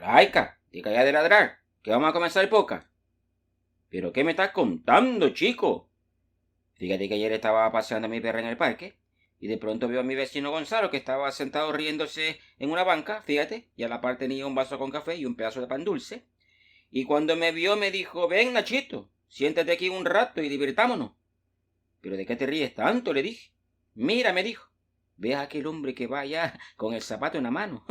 Laika, deja ya de ladrar, que vamos a comenzar el podcast. ¿Pero qué me estás contando, chico? Fíjate que ayer estaba paseando a mi perra en el parque y de pronto veo a mi vecino Gonzalo que estaba sentado riéndose en una banca, fíjate, y a la par tenía un vaso con café y un pedazo de pan dulce. Y cuando me vio me dijo, ven Nachito, siéntate aquí un rato y divirtámonos. ¿Pero de qué te ríes tanto? Le dije. Mira, me dijo, ¿ves a aquel hombre que va allá con el zapato en la mano?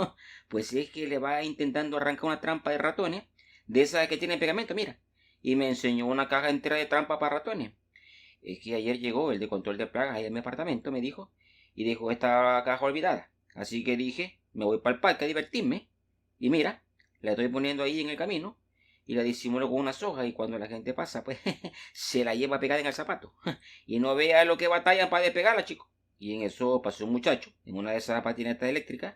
Pues es que le va intentando arrancar una trampa de ratones, de esas que tienen pegamento, mira. Y me enseñó una caja entera de trampa para ratones. Es que ayer llegó el de control de plagas ahí en mi apartamento, me dijo, y dejó esta caja olvidada. Así que dije, me voy para el parque a divertirme. Y mira, la estoy poniendo ahí en el camino y la disimulo con unas hojas y cuando la gente pasa, pues se la lleva pegada en el zapato. Y no vea lo que batallan para despegarla, chicos. Y en eso pasó un muchacho en una de esas patinetas eléctricas.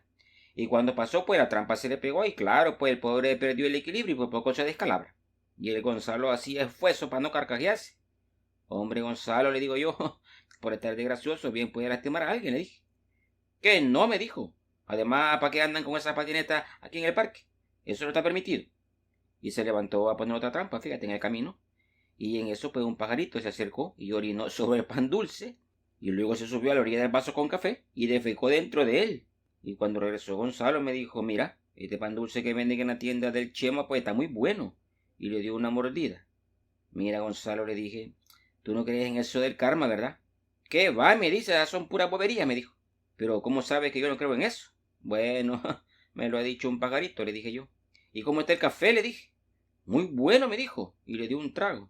Y cuando pasó, pues la trampa se le pegó y claro, pues el pobre perdió el equilibrio y por poco se descalabra. Y el Gonzalo hacía esfuerzo para no carcajearse. Hombre, Gonzalo, le digo yo, por estar de gracioso, bien puede lastimar a alguien, le dije. Que no, me dijo. Además, ¿para qué andan con esa patineta aquí en el parque? Eso no está permitido. Y se levantó a poner otra trampa, fíjate, en el camino. Y en eso, pues un pajarito se acercó y orinó sobre el pan dulce. Y luego se subió a la orilla del vaso con café y defecó dentro de él. Y cuando regresó Gonzalo me dijo, mira, este pan dulce que venden en la tienda del Chema, pues está muy bueno. Y le dio una mordida. Mira, Gonzalo, le dije, tú no crees en eso del karma, ¿verdad? ¿Qué va? Me dice, esas son puras boberías, me dijo. Pero ¿cómo sabes que yo no creo en eso? Bueno, me lo ha dicho un pajarito, le dije yo. ¿Y cómo está el café? Le dije. Muy bueno, me dijo, y le dio un trago.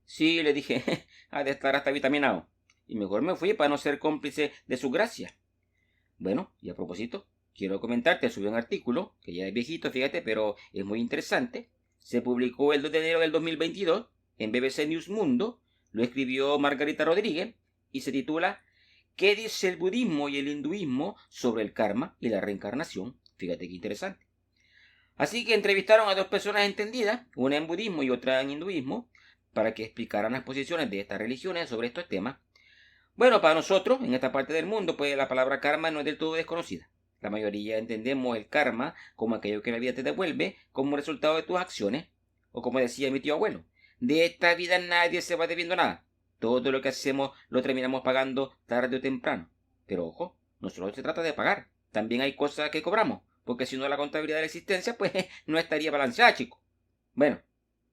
Sí, le dije, ha de estar hasta vitaminado. Y mejor me fui para no ser cómplice de su gracia. Bueno, y a propósito, quiero comentarte, subí un artículo, que ya es viejito, fíjate, pero es muy interesante. Se publicó el 2 de enero del 2022 en BBC News Mundo, lo escribió Margarita Rodríguez y se titula ¿Qué dice el budismo y el hinduismo sobre el karma y la reencarnación? Fíjate qué interesante. Así que entrevistaron a dos personas entendidas, una en budismo y otra en hinduismo, para que explicaran las posiciones de estas religiones sobre estos temas. Bueno, para nosotros, en esta parte del mundo, pues la palabra karma no es del todo desconocida. La mayoría entendemos el karma como aquello que la vida te devuelve como resultado de tus acciones, o como decía mi tío abuelo, de esta vida nadie se va debiendo nada. Todo lo que hacemos lo terminamos pagando tarde o temprano. Pero ojo, no solo se trata de pagar, también hay cosas que cobramos, porque si no la contabilidad de la existencia, pues no estaría balanceada, chico. Bueno,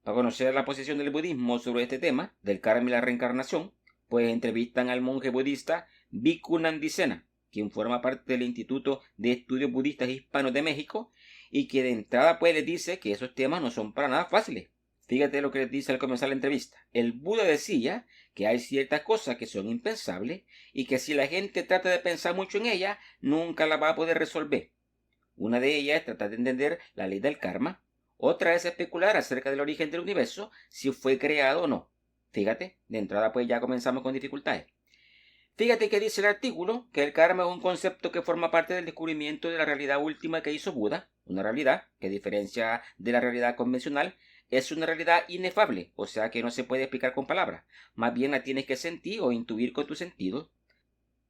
para conocer la posición del budismo sobre este tema, del karma y la reencarnación, pues entrevistan al monje budista Bhikkhu Nandisena, quien forma parte del Instituto de Estudios Budistas Hispanos de México y que de entrada pues les dice que esos temas no son para nada fáciles. Fíjate lo que les dice al comenzar la entrevista. El Buda decía que hay ciertas cosas que son impensables y que si la gente trata de pensar mucho en ellas, nunca las va a poder resolver. Una de ellas es tratar de entender la ley del karma. Otra es especular acerca del origen del universo, si fue creado o no. Fíjate, de entrada pues ya comenzamos con dificultades. Fíjate que dice el artículo que el karma es un concepto que forma parte del descubrimiento de la realidad última que hizo Buda, una realidad que a diferencia de la realidad convencional es una realidad inefable, o sea que no se puede explicar con palabras, más bien la tienes que sentir o intuir con tus sentidos.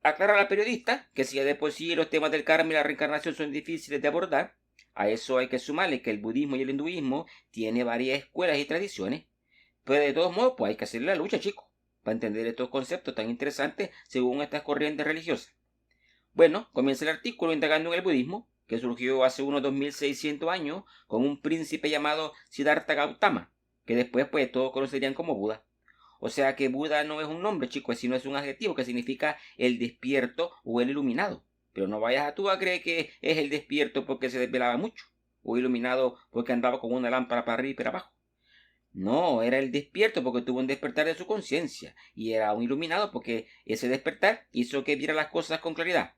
Aclara la periodista que si ya de por sí los temas del karma y la reencarnación son difíciles de abordar, a eso hay que sumarle que el budismo y el hinduismo tiene varias escuelas y tradiciones, pero de todos modos pues hay que hacer la lucha, chicos, para entender estos conceptos tan interesantes según estas corrientes religiosas. Bueno, comienza el artículo indagando en el budismo, que surgió hace unos 2600 años con un príncipe llamado Siddhartha Gautama, que después pues todos conocerían como Buda. O sea que Buda no es un nombre, chicos, sino es un adjetivo que significa el despierto o el iluminado. Pero no vayas a tú a creer que es el despierto porque se desvelaba mucho, o iluminado porque andaba con una lámpara para arriba y para abajo. No, era el despierto porque tuvo un despertar de su conciencia, y era un iluminado porque ese despertar hizo que viera las cosas con claridad.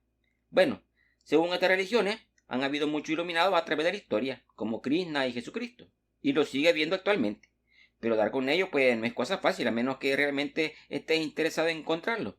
Bueno, según estas religiones, han habido muchos iluminados a través de la historia, como Krishna y Jesucristo, y lo sigue habiendo actualmente. Pero dar con ellos, pues no es cosa fácil, a menos que realmente estés interesado en encontrarlo.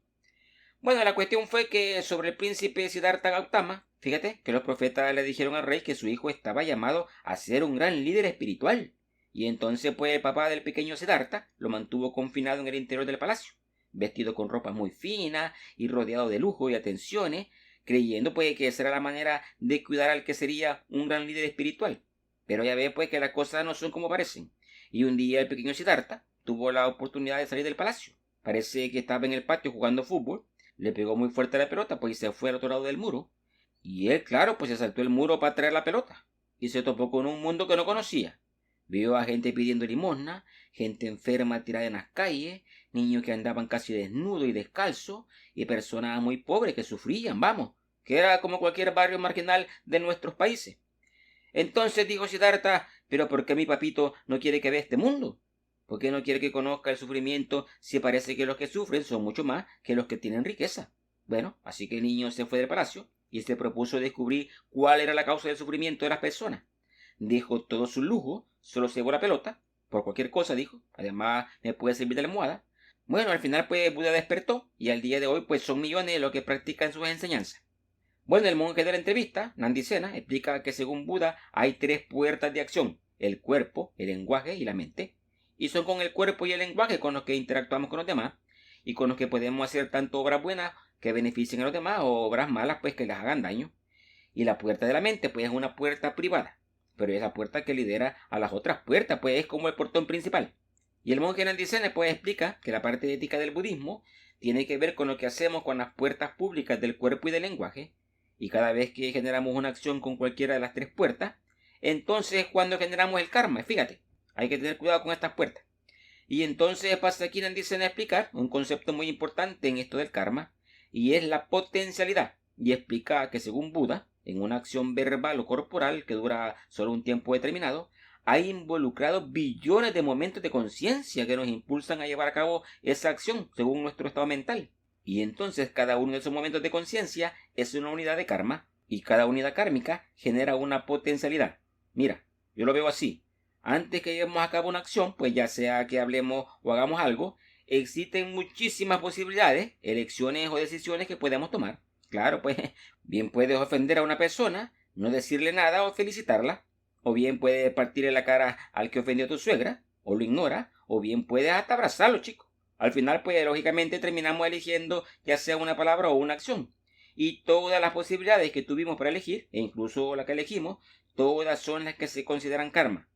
Bueno, la cuestión fue que sobre el príncipe Siddhartha Gautama, fíjate que los profetas le dijeron al rey que su hijo estaba llamado a ser un gran líder espiritual. Y entonces, pues, el papá del pequeño Siddhartha lo mantuvo confinado en el interior del palacio, vestido con ropa muy fina y rodeado de lujo y atenciones, creyendo, pues, que esa era la manera de cuidar al que sería un gran líder espiritual. Pero ya ve pues que las cosas no son como parecen. Y un día el pequeño Siddhartha tuvo la oportunidad de salir del palacio. Parece que estaba en el patio jugando fútbol. Le pegó muy fuerte a la pelota pues y se fue al otro lado del muro. Y él, claro, pues se saltó el muro para traer la pelota. Y se topó con un mundo que no conocía. Vio a gente pidiendo limosna, gente enferma tirada en las calles, niños que andaban casi desnudos y descalzos, y personas muy pobres que sufrían, vamos, que era como cualquier barrio marginal de nuestros países. Entonces dijo Siddhartha, pero ¿por qué mi papito no quiere que vea este mundo? ¿Por qué no quiere que conozca el sufrimiento si parece que los que sufren son mucho más que los que tienen riqueza? Bueno, así que el niño se fue del palacio y se propuso descubrir cuál era la causa del sufrimiento de las personas. Dejó todo su lujo, solo se llevó la pelota, por cualquier cosa dijo, además me puede servir de almohada. Bueno, al final pues Buda despertó y al día de hoy pues son millones los que practican sus enseñanzas. Bueno, el monje de la entrevista, Nandi Sena, explica que según Buda hay tres puertas de acción: el cuerpo, el lenguaje y la mente. Y son con el cuerpo y el lenguaje con los que interactuamos con los demás y con los que podemos hacer tanto obras buenas que beneficien a los demás o obras malas pues que les hagan daño. Y la puerta de la mente pues es una puerta privada, pero es la puerta que lidera a las otras puertas, pues es como el portón principal. Y el monje Nandi Sena pues explica que la parte ética del budismo tiene que ver con lo que hacemos con las puertas públicas del cuerpo y del lenguaje. Y cada vez que generamos una acción con cualquiera de las tres puertas, entonces es cuando generamos el karma. Fíjate, hay que tener cuidado con estas puertas. Y entonces pasa aquí Nandi Sena a explicar un concepto muy importante en esto del karma, y es la potencialidad. Y explica que según Buda, en una acción verbal o corporal que dura solo un tiempo determinado, hay involucrados billones de momentos de conciencia que nos impulsan a llevar a cabo esa acción según nuestro estado mental. Y entonces cada uno de esos momentos de conciencia es una unidad de karma, y cada unidad kármica genera una potencialidad. Mira, yo lo veo así. Antes que llevemos a cabo una acción, pues ya sea que hablemos o hagamos algo, existen muchísimas posibilidades, elecciones o decisiones que podemos tomar. Claro, pues bien puedes ofender a una persona, no decirle nada o felicitarla, o bien puedes partirle la cara al que ofendió a tu suegra, o lo ignora, o bien puedes hasta abrazarlo, chico. Al final, pues lógicamente terminamos eligiendo ya sea una palabra o una acción. Y todas las posibilidades que tuvimos para elegir, e incluso la que elegimos, todas son las que se consideran karma.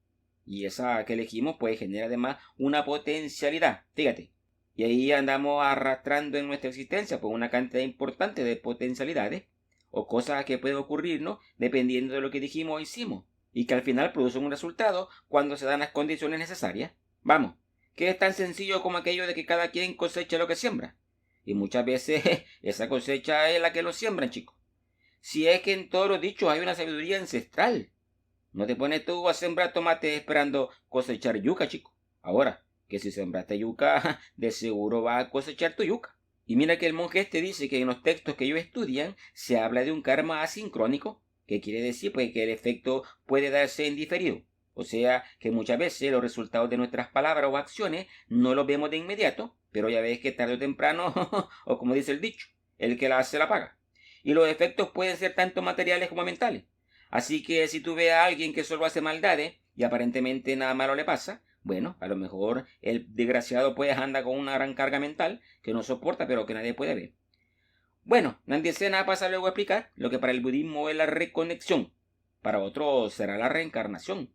Y esa que elegimos pues genera además una potencialidad, fíjate. Y ahí andamos arrastrando en nuestra existencia pues una cantidad importante de potencialidades o cosas que pueden ocurrirnos dependiendo de lo que dijimos o hicimos, y que al final producen un resultado cuando se dan las condiciones necesarias. Vamos, que es tan sencillo como aquello de que cada quien cosecha lo que siembra. Y muchas veces esa cosecha es la que lo siembran, chicos. Si es que en todos los dichos hay una sabiduría ancestral. No te pones tú a sembrar tomate esperando cosechar yuca, chico. Ahora, que si sembraste yuca, de seguro vas a cosechar tu yuca. Y mira que el monje este dice que en los textos que ellos estudian se habla de un karma asincrónico, que quiere decir pues que el efecto puede darse en diferido. O sea que muchas veces los resultados de nuestras palabras o acciones no los vemos de inmediato, pero ya ves que tarde o temprano, o como dice el dicho, el que la hace la paga. Y los efectos pueden ser tanto materiales como mentales. Así que si tú ves a alguien que solo hace maldades y aparentemente nada malo le pasa, bueno, a lo mejor el desgraciado pues anda con una gran carga mental que no soporta pero que nadie puede ver. Bueno, Nandi Sena pasa luego a explicar lo que para el budismo es la reconexión, para otros será la reencarnación.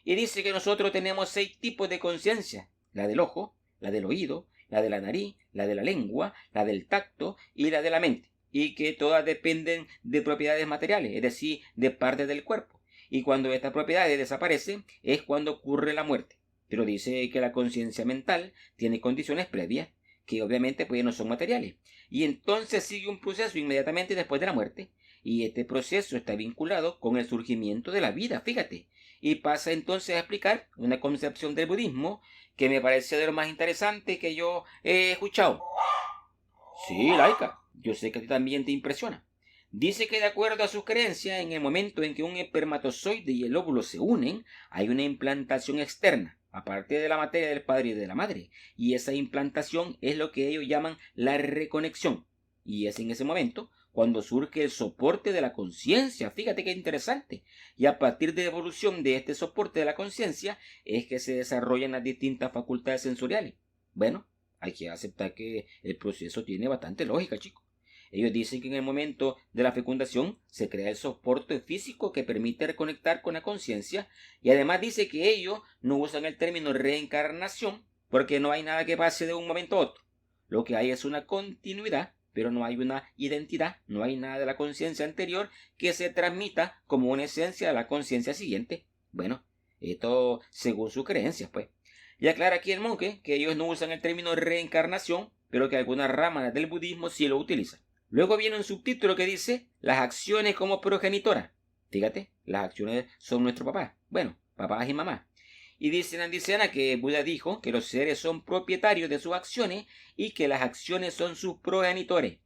Y dice que nosotros tenemos 6 tipos de conciencia: la del ojo, la del oído, la de la nariz, la de la lengua, la del tacto y la de la mente, y que todas dependen de propiedades materiales, es decir, de partes del cuerpo. Y cuando estas propiedades desaparecen es cuando ocurre la muerte. Pero dice que la conciencia mental tiene condiciones previas, que obviamente pues no son materiales. Y entonces sigue un proceso inmediatamente después de la muerte. Y este proceso está vinculado con el surgimiento de la vida, fíjate. Y pasa entonces a explicar una concepción del budismo que me parece de lo más interesante que yo he escuchado. Sí, Laika, yo sé que a ti también te impresiona. Dice que de acuerdo a sus creencias, en el momento en que un espermatozoide y el óvulo se unen, hay una implantación externa, aparte de la materia del padre y de la madre. Y esa implantación es lo que ellos llaman la reconexión. Y es en ese momento cuando surge el soporte de la conciencia. Fíjate qué interesante. Y a partir de la evolución de este soporte de la conciencia es que se desarrollan las distintas facultades sensoriales. Bueno, hay que aceptar que el proceso tiene bastante lógica, chicos. Ellos dicen que en el momento de la fecundación se crea el soporte físico que permite reconectar con la conciencia, y además dice que ellos no usan el término reencarnación porque no hay nada que pase de un momento a otro. Lo que hay es una continuidad, pero no hay una identidad, no hay nada de la conciencia anterior que se transmita como una esencia a la conciencia siguiente. Bueno, esto según sus creencias, pues. Y aclara aquí el monje que ellos no usan el término reencarnación, pero que algunas ramas del budismo sí lo utilizan. Luego viene un subtítulo que dice las acciones como progenitora. Fíjate, las acciones son nuestro papá. Bueno, papás y mamás. Y dice Nandisena que Buda dijo que los seres son propietarios de sus acciones y que las acciones son sus progenitores,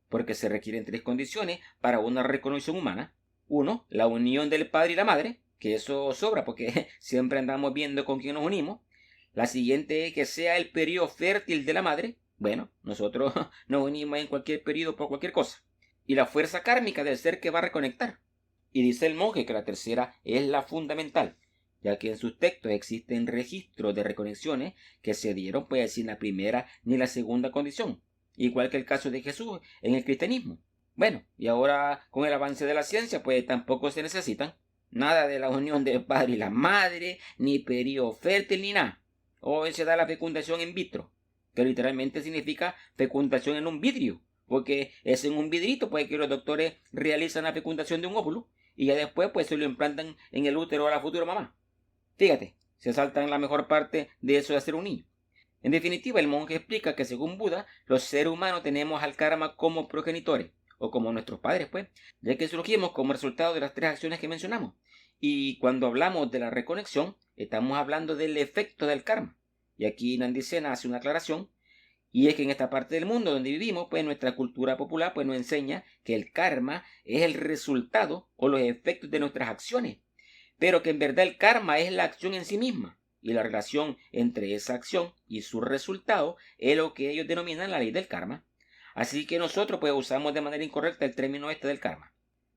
porque se requieren tres condiciones para una reconstrucción humana. Uno, la unión del padre y la madre, que eso sobra porque siempre andamos viendo con quién nos unimos. La siguiente es que sea el periodo fértil de la madre. Bueno, nosotros nos unimos en cualquier periodo por cualquier cosa. Y la fuerza kármica del ser que va a reconectar. Y dice el monje que la tercera es la fundamental, ya que en sus textos existen registros de reconexiones que se dieron pues sin la primera ni la segunda condición, igual que el caso de Jesús en el cristianismo. Bueno, y ahora con el avance de la ciencia pues tampoco se necesitan nada de la unión del padre y la madre, ni periodo fértil ni nada. Hoy se da la fecundación in vitro, que literalmente significa fecundación en un vidrio, porque es en un vidrito pues que los doctores realizan la fecundación de un óvulo y ya después pues se lo implantan en el útero a la futura mamá. Fíjate, se saltan la mejor parte de eso de hacer un niño. En definitiva, el monje explica que según Buda, los seres humanos tenemos al karma como progenitores, o como nuestros padres, pues, ya que surgimos como resultado de las tres acciones que mencionamos. Y cuando hablamos de la reconexión, estamos hablando del efecto del karma. Y aquí Nandisena hace una aclaración, y es que en esta parte del mundo donde vivimos, pues nuestra cultura popular pues nos enseña que el karma es el resultado o los efectos de nuestras acciones, pero que en verdad el karma es la acción en sí misma, y la relación entre esa acción y su resultado es lo que ellos denominan la ley del karma. Así que nosotros pues usamos de manera incorrecta el término este del karma.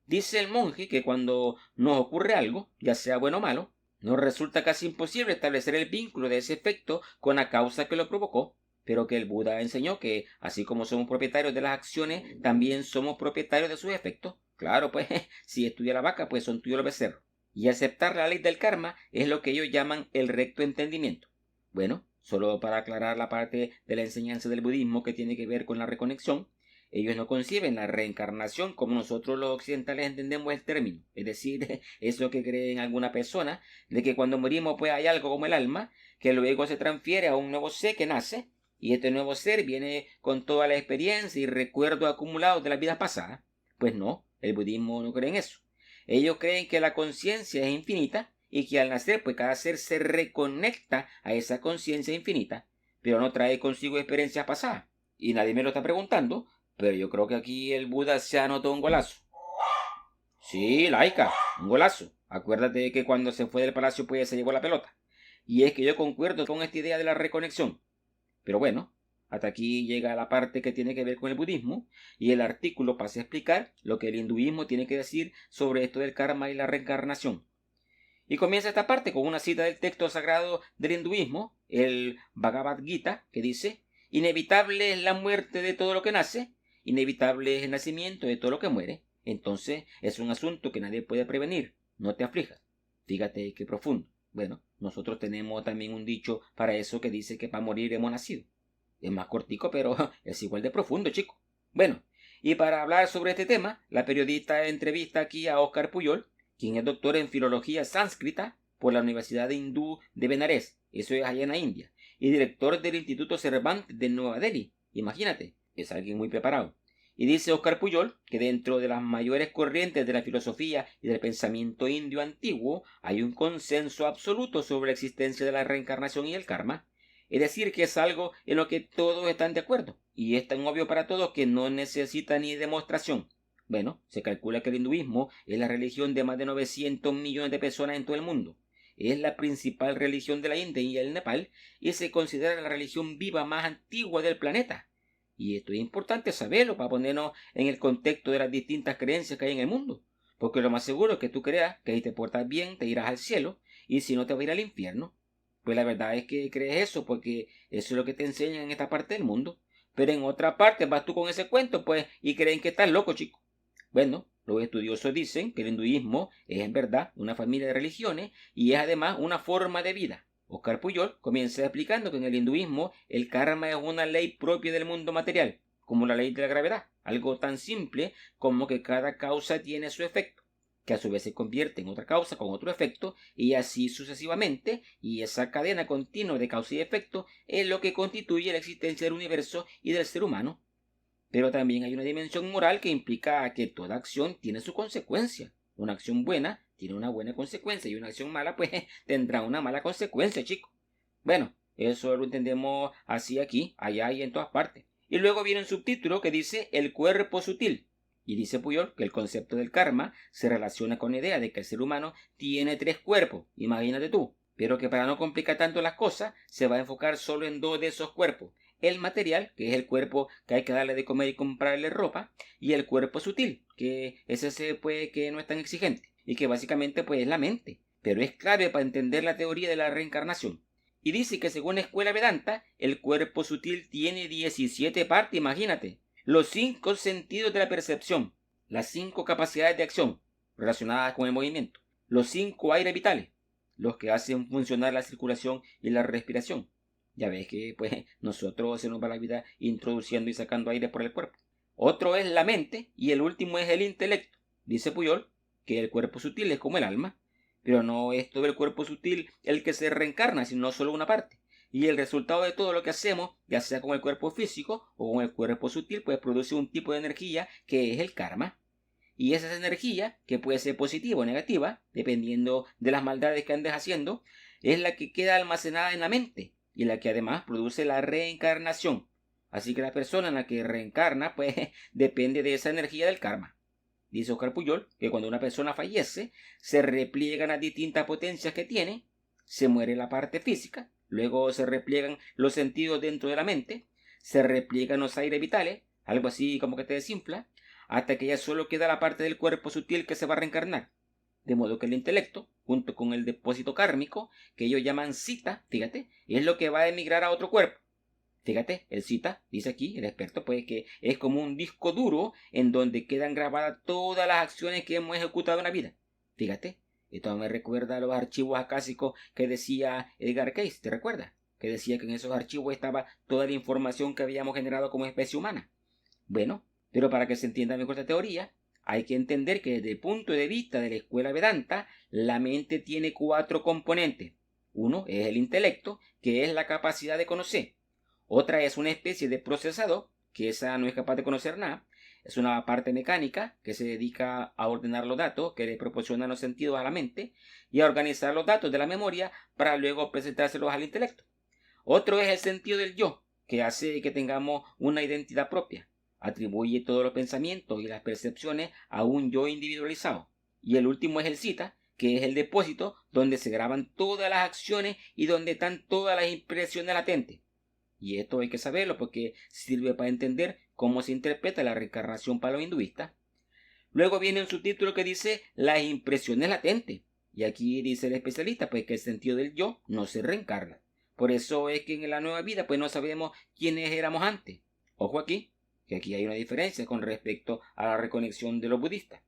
Dice el monje que cuando nos ocurre algo, ya sea bueno o malo, nos resulta casi imposible establecer el vínculo de ese efecto con la causa que lo provocó, pero que el Buda enseñó que así como somos propietarios de las acciones, también somos propietarios de sus efectos. Claro, pues si es tuya la vaca, pues son tuyos los becerros. Y aceptar la ley del karma es lo que ellos llaman el recto entendimiento. Bueno, solo para aclarar la parte de la enseñanza del budismo que tiene que ver con la reconexión, ellos no conciben la reencarnación como nosotros los occidentales entendemos el término, es decir, eso que cree en alguna persona, de que cuando morimos pues hay algo como el alma, que luego se transfiere a un nuevo ser que nace, y este nuevo ser viene con toda la experiencia y recuerdos acumulados de las vidas pasadas. Pues no, el budismo no cree en eso. Ellos creen que la conciencia es infinita y que al nacer pues cada ser se reconecta a esa conciencia infinita, pero no trae consigo experiencias pasadas. Y nadie me lo está preguntando, pero yo creo que aquí el Buda se anotó un golazo. Sí, laica, un golazo. Acuérdate que cuando se fue del palacio pues se llevó la pelota. Y es que yo concuerdo con esta idea de la reconexión. Pero bueno, hasta aquí llega la parte que tiene que ver con el budismo, y el artículo pasa a explicar lo que el hinduismo tiene que decir sobre esto del karma y la reencarnación. Y comienza esta parte con una cita del texto sagrado del hinduismo, el Bhagavad Gita, que dice: inevitable es la muerte de todo lo que nace, inevitable es el nacimiento de todo lo que muere. Entonces es un asunto que nadie puede prevenir. No te aflijas. Fíjate qué profundo. Bueno, nosotros tenemos también un dicho para eso que dice que para morir hemos nacido. Es más cortico, pero es igual de profundo, chico. Bueno, y para hablar sobre este tema, la periodista entrevista aquí a Óscar Puyol, quien es doctor en filología sánscrita por la Universidad Hindú de Benares, eso es allá en la India, y director del Instituto Cervantes de Nueva Delhi. Imagínate, es alguien muy preparado. Y dice Óscar Puyol que dentro de las mayores corrientes de la filosofía y del pensamiento indio antiguo hay un consenso absoluto sobre la existencia de la reencarnación y el karma. Es decir, que es algo en lo que todos están de acuerdo, y es tan obvio para todos que no necesita ni demostración. Bueno, se calcula que el hinduismo es la religión de más de 900 millones de personas en todo el mundo. Es la principal religión de la India y el Nepal, y se considera la religión viva más antigua del planeta. Y esto es importante saberlo para ponernos en el contexto de las distintas creencias que hay en el mundo. Porque lo más seguro es que tú creas que si te portas bien te irás al cielo, y si no te vas a ir al infierno. Pues la verdad es que crees eso porque eso es lo que te enseñan en esta parte del mundo. Pero en otra parte vas tú con ese cuento, pues, y creen que estás loco, chico. Bueno, los estudiosos dicen que el hinduismo es en verdad una familia de religiones y es además una forma de vida. Oscar Pujol comienza explicando que en el hinduismo el karma es una ley propia del mundo material, como la ley de la gravedad, algo tan simple como que cada causa tiene su efecto, que a su vez se convierte en otra causa con otro efecto, y así sucesivamente, y esa cadena continua de causa y efecto es lo que constituye la existencia del universo y del ser humano. Pero también hay una dimensión moral que implica que toda acción tiene su consecuencia. Una acción buena tiene una buena consecuencia y una acción mala pues tendrá una mala consecuencia, chicos. Bueno, eso lo entendemos así aquí, allá y en todas partes. Y luego viene un subtítulo que dice el cuerpo sutil. Y dice Puyol que el concepto del karma se relaciona con la idea de que el ser humano tiene 3 cuerpos, imagínate tú. Pero que para no complicar tanto las cosas, se va a enfocar solo en 2 de esos cuerpos. El material, que es el cuerpo que hay que darle de comer y comprarle ropa, y el cuerpo sutil, que es ese pues que no es tan exigente, y que básicamente pues es la mente. Pero es clave para entender la teoría de la reencarnación. Y dice que según la escuela Vedanta, el cuerpo sutil tiene 17 partes, imagínate. Los 5 sentidos de la percepción, las 5 capacidades de acción relacionadas con el movimiento, los 5 aires vitales, los que hacen funcionar la circulación y la respiración. Ya ves que pues nosotros se nos va la vida introduciendo y sacando aire por el cuerpo. Otro es la mente y el último es el intelecto. Dice Puyol que el cuerpo sutil es como el alma, pero no es todo el cuerpo sutil el que se reencarna, sino solo una parte. Y el resultado de todo lo que hacemos, ya sea con el cuerpo físico o con el cuerpo sutil, pues produce un tipo de energía que es el karma. Y esa energía, que puede ser positiva o negativa, dependiendo de las maldades que andes haciendo, es la que queda almacenada en la mente y la que además produce la reencarnación. Así que la persona en la que reencarna, pues depende de esa energía del karma. Dice Oscar Pujol que cuando una persona fallece, se repliegan las distintas potencias que tiene, se muere la parte física, luego se repliegan los sentidos dentro de la mente, se repliegan los aires vitales, algo así como que te desinfla, hasta que ya solo queda la parte del cuerpo sutil que se va a reencarnar. De modo que el intelecto, junto con el depósito kármico, que ellos llaman cita, fíjate, es lo que va a emigrar a otro cuerpo. Fíjate, el cita, dice aquí el experto, pues que es como un disco duro en donde quedan grabadas todas las acciones que hemos ejecutado en la vida. Fíjate, esto me recuerda a los archivos acásicos que decía Edgar Cayce, ¿te recuerdas? Que decía que en esos archivos estaba toda la información que habíamos generado como especie humana. Bueno, pero para que se entienda mejor esta teoría, hay que entender que desde el punto de vista de la escuela Vedanta, la mente tiene 4 componentes. Uno es el intelecto, que es la capacidad de conocer. Otra es una especie de procesador, que esa no es capaz de conocer nada. Es una parte mecánica que se dedica a ordenar los datos que le proporcionan los sentidos a la mente y a organizar los datos de la memoria para luego presentárselos al intelecto. Otro es el sentido del yo, que hace que tengamos una identidad propia. Atribuye todos los pensamientos y las percepciones a un yo individualizado. Y el último es el cita, que es el depósito donde se graban todas las acciones y donde están todas las impresiones latentes. Y esto hay que saberlo porque sirve para entender cómo se interpreta la reencarnación para los hinduistas. Luego viene un subtítulo que dice las impresiones latentes. Y aquí dice el especialista pues que el sentido del yo no se reencarna. Por eso es que en la nueva vida pues no sabemos quiénes éramos antes. Ojo aquí, que aquí hay una diferencia con respecto a la reconexión de los budistas.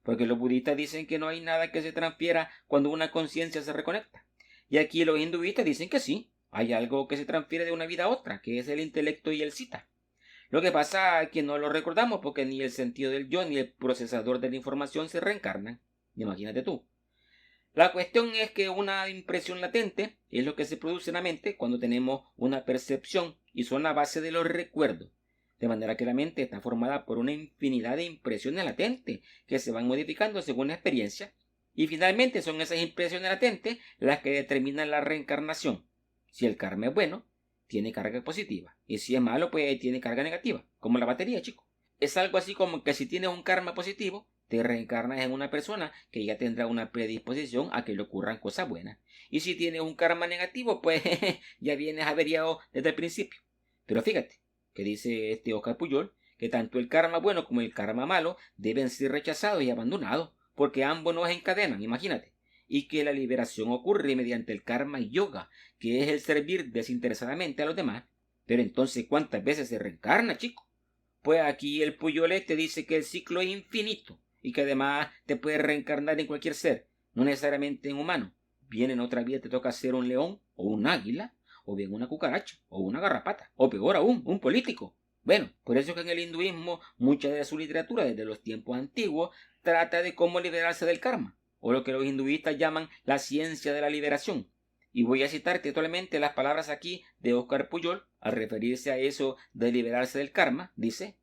Porque los budistas dicen que no hay nada que se transfiera cuando una conciencia se reconecta. Y aquí los hinduistas dicen que sí, hay algo que se transfiere de una vida a otra, que es el intelecto y el cita. Lo que pasa es que no lo recordamos porque ni el sentido del yo ni el procesador de la información se reencarnan. Imagínate tú. La cuestión es que una impresión latente es lo que se produce en la mente cuando tenemos una percepción y son la base de los recuerdos. De manera que la mente está formada por una infinidad de impresiones latentes que se van modificando según la experiencia. Y finalmente son esas impresiones latentes las que determinan la reencarnación. Si el karma es bueno, tiene carga positiva. Y si es malo, pues tiene carga negativa. Como la batería, chicos. Es algo así como que si tienes un karma positivo, te reencarnas en una persona que ya tendrá una predisposición a que le ocurran cosas buenas. Y si tienes un karma negativo, pues ya vienes averiado desde el principio. Pero fíjate, que dice este Oscar Pujol, que tanto el karma bueno como el karma malo deben ser rechazados y abandonados, porque ambos nos encadenan, imagínate. Y que la liberación ocurre mediante el karma yoga, que es el servir desinteresadamente a los demás. Pero entonces, ¿cuántas veces se reencarna, chico? Pues aquí el Puyolé te dice que el ciclo es infinito y que además te puedes reencarnar en cualquier ser, no necesariamente en humano. Bien en otra vida te toca ser un león o un águila, o bien una cucaracha o una garrapata, o peor aún, un político. Bueno, por eso es que en el hinduismo mucha de su literatura desde los tiempos antiguos trata de cómo liberarse del karma, o lo que los hinduistas llaman la ciencia de la liberación. Y voy a citar textualmente las palabras aquí de Óscar Pujol al referirse a eso de liberarse del karma. Dice: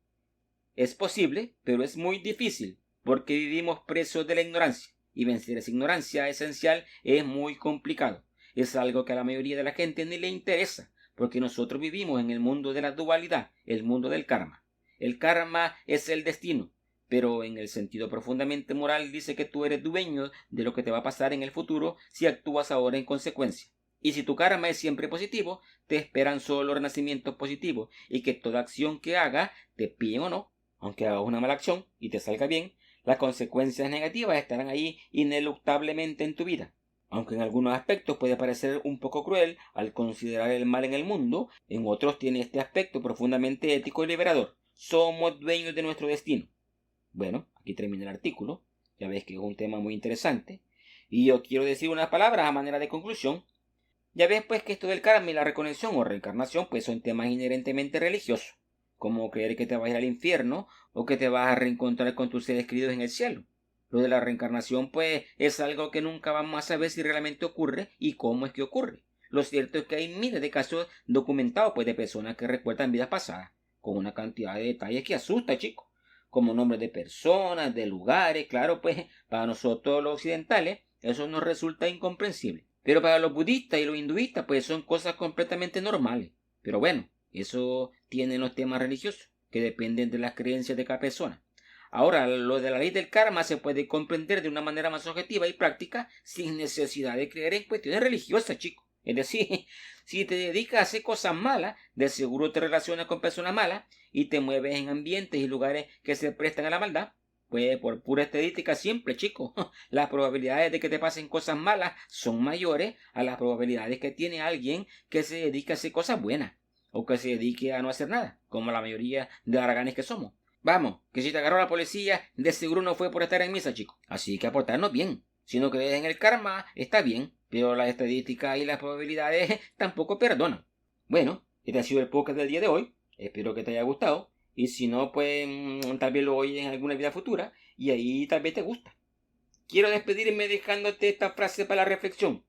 es posible, pero es muy difícil, porque vivimos presos de la ignorancia, y vencer esa ignorancia esencial es muy complicado. Es algo que a la mayoría de la gente ni le interesa, porque nosotros vivimos en el mundo de la dualidad, el mundo del karma. El karma es el destino, pero en el sentido profundamente moral dice que tú eres dueño de lo que te va a pasar en el futuro si actúas ahora en consecuencia. Y si tu karma es siempre positivo, te esperan solo renacimientos positivos, y que toda acción que hagas, te pillen o no, aunque hagas una mala acción y te salga bien, las consecuencias negativas estarán ahí ineluctablemente en tu vida. Aunque en algunos aspectos puede parecer un poco cruel al considerar el mal en el mundo, en otros tiene este aspecto profundamente ético y liberador. Somos dueños de nuestro destino. Bueno, aquí termina el artículo. Ya ves que es un tema muy interesante. Y yo quiero decir unas palabras a manera de conclusión. Ya ves pues que esto del karma y la reconexión o reencarnación pues son temas inherentemente religiosos, como creer que te vas a ir al infierno o que te vas a reencontrar con tus seres queridos en el cielo. Lo de la reencarnación pues es algo que nunca vamos a saber si realmente ocurre y cómo es que ocurre. Lo cierto es que hay miles de casos documentados pues de personas que recuerdan vidas pasadas, con una cantidad de detalles que asusta, chicos, como nombres de personas, de lugares. Claro, pues para nosotros los occidentales eso nos resulta incomprensible. Pero para los budistas y los hinduistas, pues son cosas completamente normales. Pero bueno, eso tienen los temas religiosos, que dependen de las creencias de cada persona. Ahora, lo de la ley del karma se puede comprender de una manera más objetiva y práctica sin necesidad de creer en cuestiones religiosas, chicos. Es decir, si te dedicas a hacer cosas malas, de seguro te relacionas con personas malas y te mueves en ambientes y lugares que se prestan a la maldad. Pues por pura estadística simple, chicos, las probabilidades de que te pasen cosas malas son mayores a las probabilidades que tiene alguien que se dedica a hacer cosas buenas o que se dedique a no hacer nada, como la mayoría de haraganes que somos. Vamos, que si te agarró la policía, de seguro no fue por estar en misa, chicos. Así que aportarnos bien. Si no crees en el karma, está bien, pero las estadísticas y las probabilidades tampoco perdonan. Bueno, este ha sido el podcast del día de hoy. Espero que te haya gustado. Y si no, pues tal vez lo oyes en alguna vida futura y ahí tal vez te gusta. Quiero despedirme dejándote esta frase para la reflexión.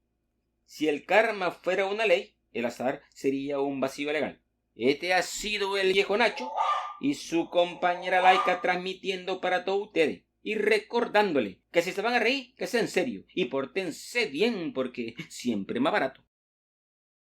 Si el karma fuera una ley, el azar sería un vacío legal. Este ha sido el viejo Nacho y su compañera Laika transmitiendo para todos ustedes y recordándole que si se van a reír, que sea en serio y pórtense bien porque siempre es más barato.